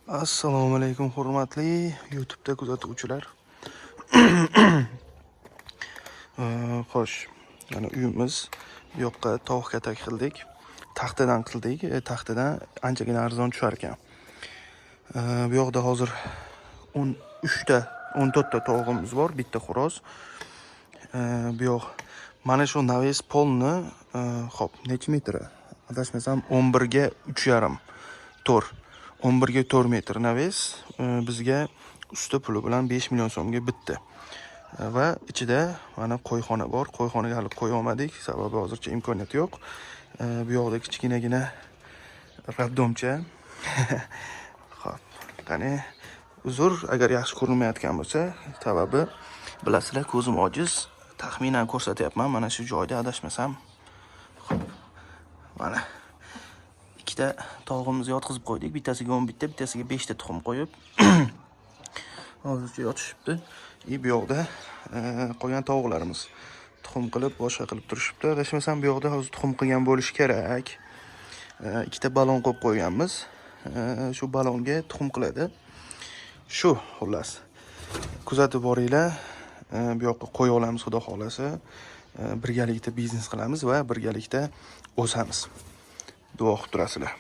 Assalomu alaykum hurmatli YouTube'da kuzatuvchilar. Xo'sh, mana uyimiz bu yoqqa tovuq katak qildik. Taxtadan qildik. Taxtadan anchagina arzon tushar ekan. Bu yoqda hozir 13 ta, 14 ta tovuqimiz bor, bitta xo'roz. Bu yoq mana shu naves polni, xo'p, necha metr? Adashmasam 11 ga 3,5 tor. 11 ga 4 metr naves bizga usta puli bilan 5 million so'mga bitdi. Va ichida mana qo'yxona bor. Qo'yxonaga hali qo'ya olmadik, sababi hozircha imkoniyat yo'q. Bu yoqda kichkinagina rabdomcha. Xo'p, qani uzr agar yaxshi ko'rinmayotgan bo'lsa, sababi bilasizlar, ko'zim ojiz. Taxminan ko'rsatyapman, mana shu joyda adashmasam. Xo'p. Mana ikkita tovuqimizni yotqizib qo'ydik. Bittasiga 11 ta, bittasiga 5 ta tuxum qo'yib hozircha yotishibdi. Bu yoqda qolgan tovuqlarimiz tuxum qilib, boshqa qilib turishibdi. Adashmasam bu yoqda hozir tuxum qilgan bo'lishi kerak. Ikkita balon qo'yib qo'yganmiz. Shu balonga tuxum qiladi. Shu xullas. Kuzatib boringlar. Bu yoqqa qo'ya olamiz, xudo xolasa. Birgalikda biznes qilamiz va birgalikda o'samiz. Duo qilib turasizlar.